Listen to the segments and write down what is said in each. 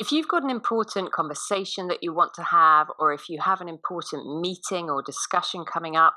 If you've got an important conversation that you want to have, or if you have an important meeting or discussion coming up,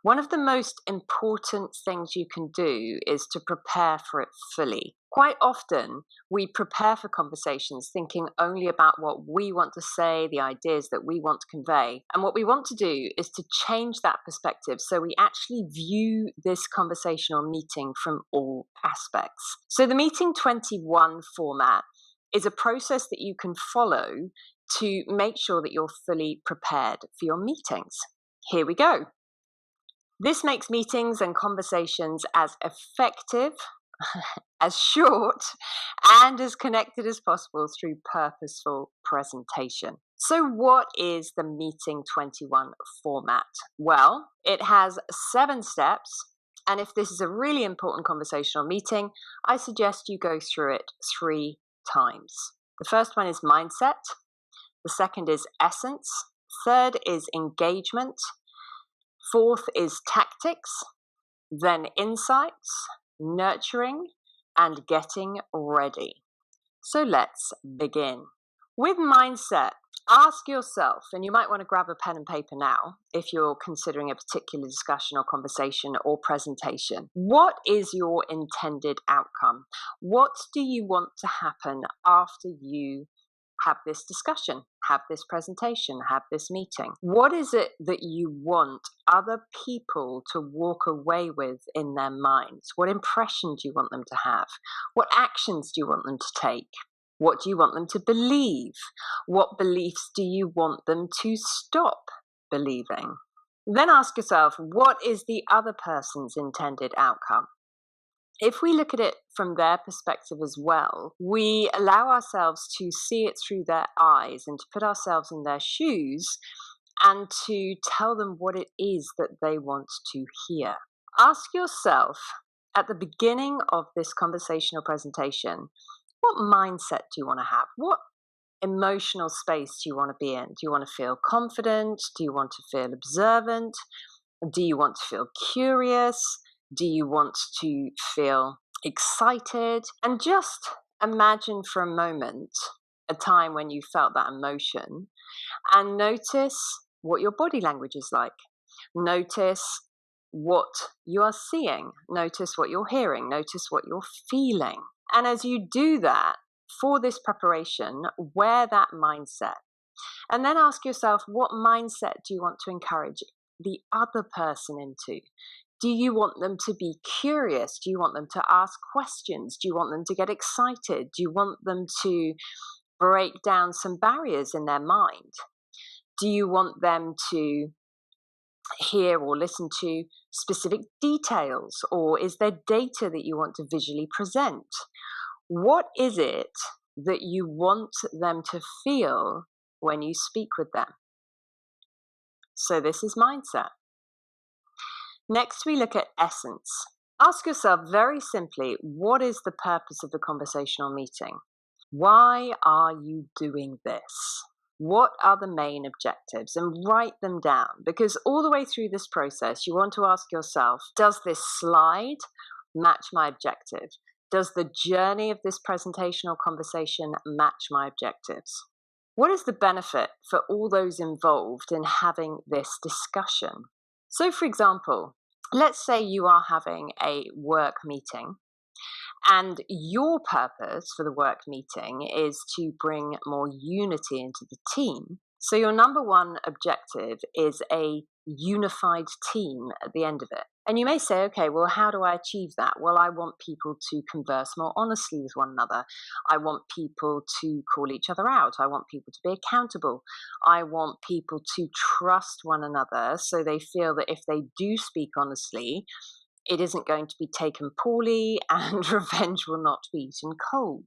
one of the most important things you can do is to prepare for it fully. Quite often, we prepare for conversations thinking only about what we want to say, the ideas that we want to convey. And what we want to do is to change that perspective so we actually view this conversation or meeting from all aspects. So the Meeting 21 format is a process that you can follow to make sure that you're fully prepared for your meetings. Here we go. This makes meetings and conversations as effective, as short, and as connected as possible through purposeful presentation. So what is the Meeting 21 format? Well, it has 7 steps. And if this is a really important conversational meeting, I suggest you go through it 3 times. The first one is mindset. The second is essence. Third is engagement. Fourth is tactics. Then insights, nurturing, and getting ready. So let's begin. With mindset, ask yourself, and you might want to grab a pen and paper now if you're considering a particular discussion or conversation or presentation. What is your intended outcome? What do you want to happen after you have this discussion, have this presentation, have this meeting? What is it that you want other people to walk away with in their minds? What impression do you want them to have? What actions do you want them to take? What do you want them to believe? What beliefs do you want them to stop believing? Then ask yourself, what is the other person's intended outcome? If we look at it from their perspective as well, we allow ourselves to see it through their eyes and to put ourselves in their shoes and to tell them what it is that they want to hear. Ask yourself at the beginning of this conversation or presentation, what mindset do you want to have? What emotional space do you want to be in? Do you want to feel confident? Do you want to feel observant? Do you want to feel curious? Do you want to feel excited? And just imagine for a moment a time when you felt that emotion and notice what your body language is like. Notice what you are seeing. Notice what you're hearing. Notice what you're feeling. And as you do that, for this preparation, wear that mindset. And then ask yourself, what mindset do you want to encourage the other person into? Do you want them to be curious? Do you want them to ask questions? Do you want them to get excited? Do you want them to break down some barriers in their mind? Do you want them to hear or listen to specific details? Or is there data that you want to visually present? What is it that you want them to feel when you speak with them? So this is mindset. Next, we look at essence. Ask yourself very simply, what is the purpose of the conversational meeting? Why are you doing this? What are the main objectives? And write them down, because all the way through this process, you want to ask yourself, does this slide match my objective? Does the journey of this presentation or conversation match my objectives? What is the benefit for all those involved in having this discussion? So, for example, let's say you are having a work meeting and your purpose for the work meeting is to bring more unity into the team. So your number one objective is a unified team at the end of it. And you may say, okay, well, how do I achieve that? Well, I want people to converse more honestly with one another. I want people to call each other out. I want people to be accountable. I want people to trust one another so they feel that if they do speak honestly, it isn't going to be taken poorly and revenge will not be eaten cold.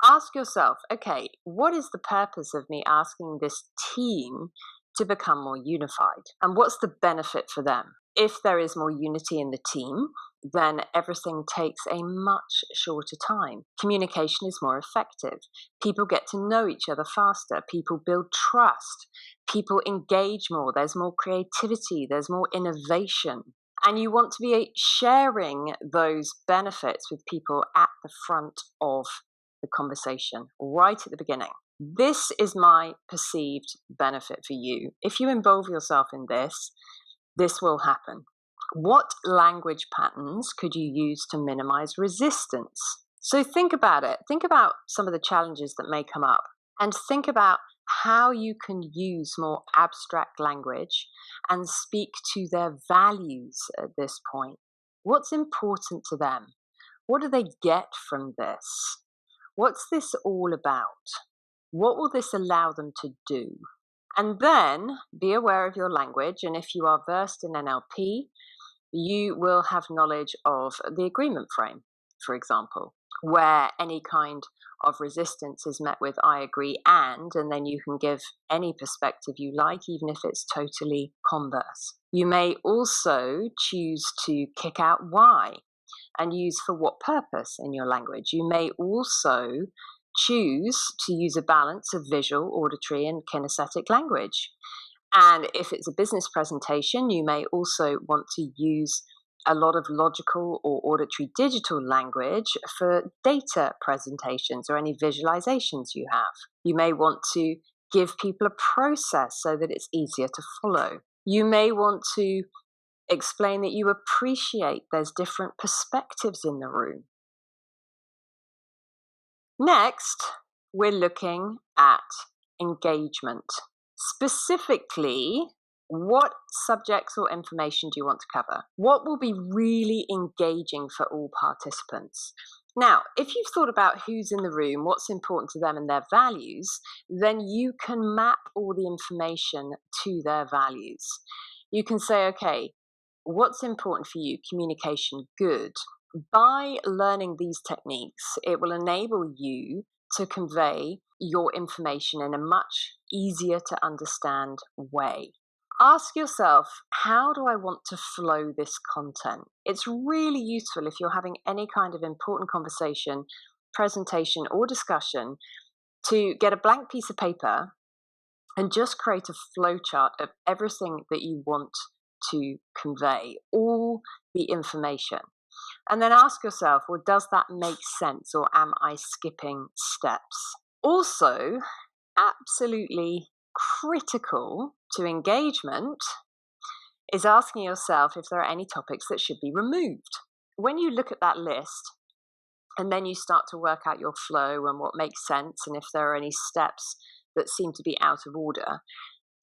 Ask yourself, okay, what is the purpose of me asking this team to become more unified? And what's the benefit for them? If there is more unity in the team, then everything takes a much shorter time. Communication is more effective. People get to know each other faster. People build trust. People engage more. There's more creativity. There's more innovation. And you want to be sharing those benefits with people at the front of the conversation, right at the beginning. This is my perceived benefit for you. If you involve yourself in this, this will happen. What language patterns could you use to minimize resistance? So think about it. Think about some of the challenges that may come up and think about how you can use more abstract language and speak to their values at this point. What's important to them? What do they get from this? What's this all about? What will this allow them to do? And then be aware of your language. And if you are versed in NLP, you will have knowledge of the agreement frame, for example, where any kind of resistance is met with I agree and then you can give any perspective you like, even if it's totally converse. You may also choose to kick out why and use for what purpose in your language. You may also choose to use a balance of visual, auditory, and kinesthetic language. And if it's a business presentation, you may also want to use a lot of logical or auditory digital language for data presentations or any visualizations you have. You may want to give people a process so that it's easier to follow. You may want to explain that you appreciate there's different perspectives in the room. Next, we're looking at engagement. Specifically, what subjects or information do you want to cover? What will be really engaging for all participants? Now, if you've thought about who's in the room, what's important to them and their values, then you can map all the information to their values. You can say, okay, what's important for you? Communication, good. By learning these techniques, it will enable you to convey your information in a much easier to understand way. Ask yourself, how do I want to flow this content? It's really useful if you're having any kind of important conversation, presentation, or discussion to get a blank piece of paper and just create a flow chart of everything that you want to convey, all the information. And then ask yourself, well, does that make sense or am I skipping steps? Also, absolutely critical to engagement is asking yourself if there are any topics that should be removed. When you look at that list and then you start to work out your flow and what makes sense and if there are any steps that seem to be out of order,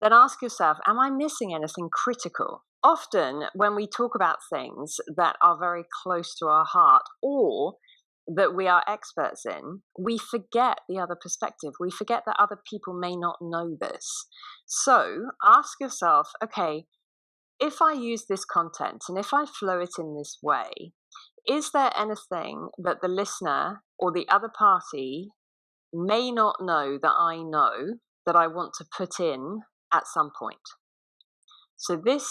then ask yourself, am I missing anything critical? Often when we talk about things that are very close to our heart or that we are experts in, we forget the other perspective. We forget that other people may not know this. So ask yourself, okay, if I use this content and if I flow it in this way, is there anything that the listener or the other party may not know that I know that I want to put in at some point? So this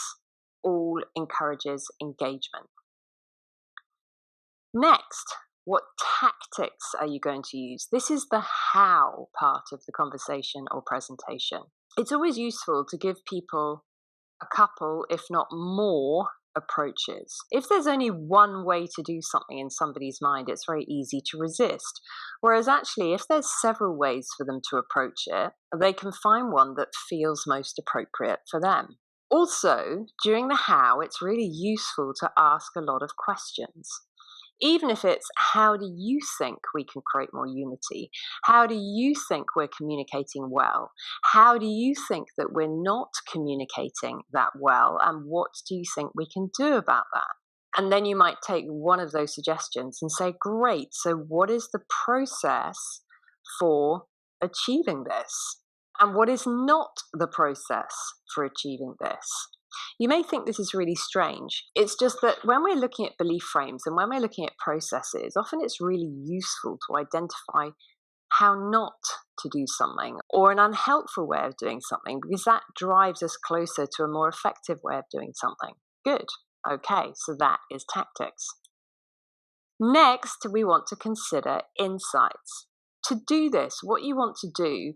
all encourages engagement. Next, what tactics are you going to use? This is the how part of the conversation or presentation. It's always useful to give people a couple, if not more, approaches. If there's only one way to do something in somebody's mind, it's very easy to resist. Whereas actually, if there's several ways for them to approach it, they can find one that feels most appropriate for them. Also, during the how, it's really useful to ask a lot of questions. Even if it's, how do you think we can create more unity? How do you think we're communicating well? How do you think that we're not communicating that well? And what do you think we can do about that? And then you might take one of those suggestions and say, great, so what is the process for achieving this? And what is not the process for achieving this? You may think this is really strange. It's just that when we're looking at belief frames and when we're looking at processes, often it's really useful to identify how not to do something or an unhelpful way of doing something, because that drives us closer to a more effective way of doing something. Good. Okay, so that is tactics. Next, we want to consider insights. To do this, what you want to do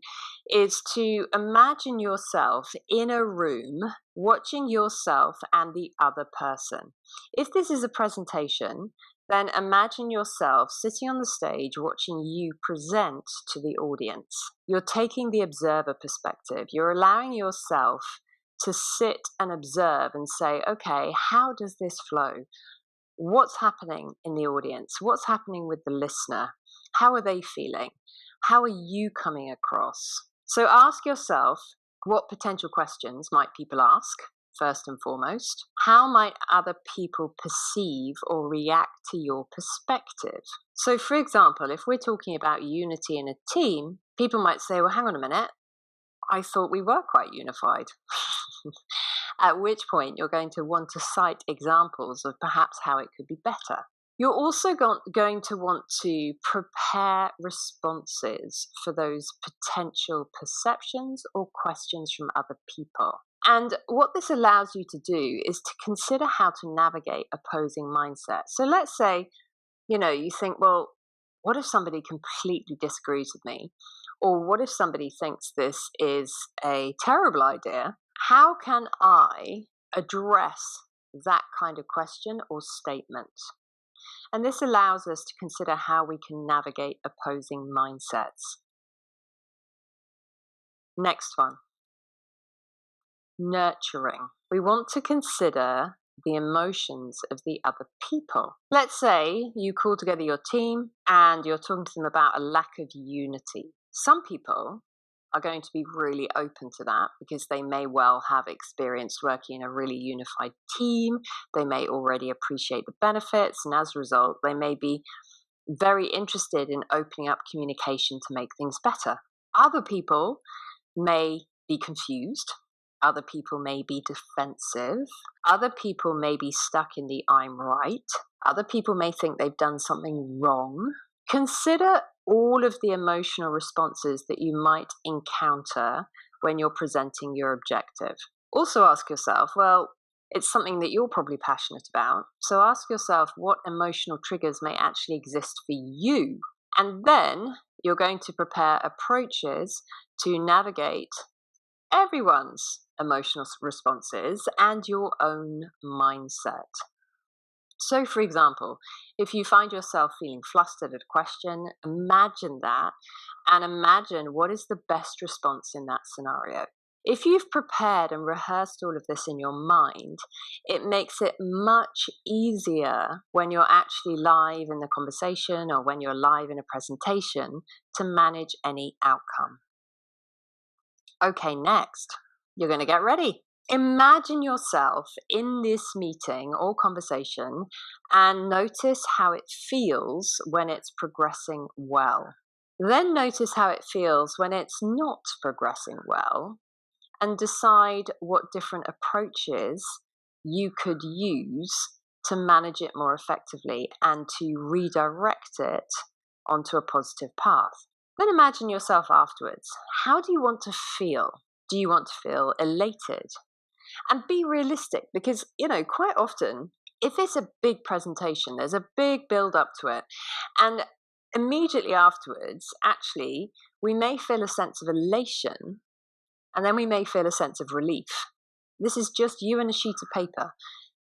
is to imagine yourself in a room watching yourself and the other person. If this is a presentation, Then imagine yourself sitting on the stage watching you present to the audience. You're taking the observer perspective. You're allowing yourself to sit and observe and say, okay, how does this flow? What's happening in the audience? What's happening with the listener? How are they feeling? How are you coming across? So ask yourself, what potential questions might people ask? First and foremost, how might other people perceive or react to your perspective? So, for example, if we're talking about unity in a team, people might say, well, hang on a minute, I thought we were quite unified. At which point you're going to want to cite examples of perhaps how it could be better. You're also going to want to prepare responses for those potential perceptions or questions from other people. And what this allows you to do is to consider how to navigate opposing mindsets. So let's say, you think, well, what if somebody completely disagrees with me? Or what if somebody thinks this is a terrible idea? How can I address that kind of question or statement? And this allows us to consider how we can navigate opposing mindsets. Next one. Nurturing. We want to consider the emotions of the other people. Let's say you call together your team and you're talking to them about a lack of unity. Some people are going to be really open to that because they may well have experience working in a really unified team. They may already appreciate the benefits, and as a result, they may be very interested in opening up communication to make things better. Other people may be confused. Other people may be defensive. Other people may be stuck in the I'm right. Other people may think they've done something wrong. Consider all of the emotional responses that you might encounter when you're presenting your objective. Also ask yourself, well, it's something that you're probably passionate about. So ask yourself what emotional triggers may actually exist for you. And then you're going to prepare approaches to navigate everyone's emotional responses and your own mindset. So, for example, if you find yourself feeling flustered at a question, imagine that and imagine what is the best response in that scenario. If you've prepared and rehearsed all of this in your mind, it makes it much easier when you're actually live in the conversation or when you're live in a presentation to manage any outcome. Okay, next, you're going to get ready. Imagine yourself in this meeting or conversation and notice how it feels when it's progressing well. Then notice how it feels when it's not progressing well and decide what different approaches you could use to manage it more effectively and to redirect it onto a positive path. Then imagine yourself afterwards. How do you want to feel? Do you want to feel elated? And be realistic because, quite often, if it's a big presentation, there's a big build up to it. And immediately afterwards, actually, we may feel a sense of elation and then we may feel a sense of relief. This is just you and a sheet of paper.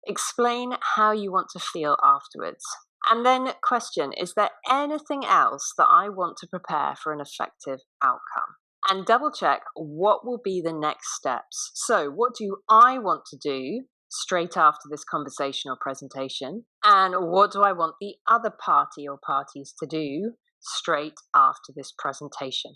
Explain how you want to feel afterwards. And then question, is there anything else that I want to prepare for an effective outcome? And double check what will be the next steps. So what do I want to do straight after this conversation or presentation? And what do I want the other party or parties to do straight after this presentation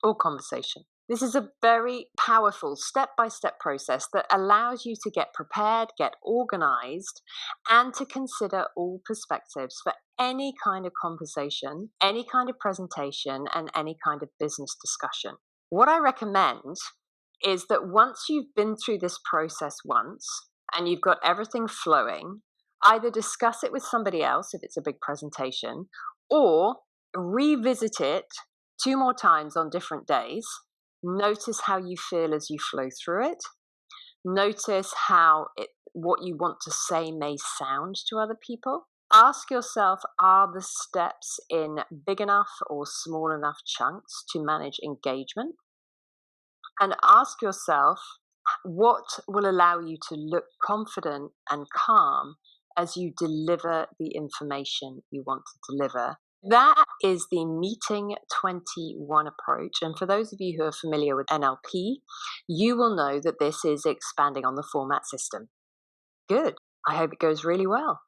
or conversation? This is a very powerful step-by-step process that allows you to get prepared, get organized, and to consider all perspectives for any kind of conversation, any kind of presentation, and any kind of business discussion. What I recommend is that once you've been through this process once and you've got everything flowing, either discuss it with somebody else if it's a big presentation, or revisit it 2 more times on different days. Notice how you feel as you flow through it. Notice how what you want to say may sound to other people. Ask yourself, are the steps in big enough or small enough chunks to manage engagement? And ask yourself, what will allow you to look confident and calm as you deliver the information you want to deliver. That is the Meeting 21 approach. And for those of you who are familiar with NLP, you will know that this is expanding on the format system. Good. I hope it goes really well.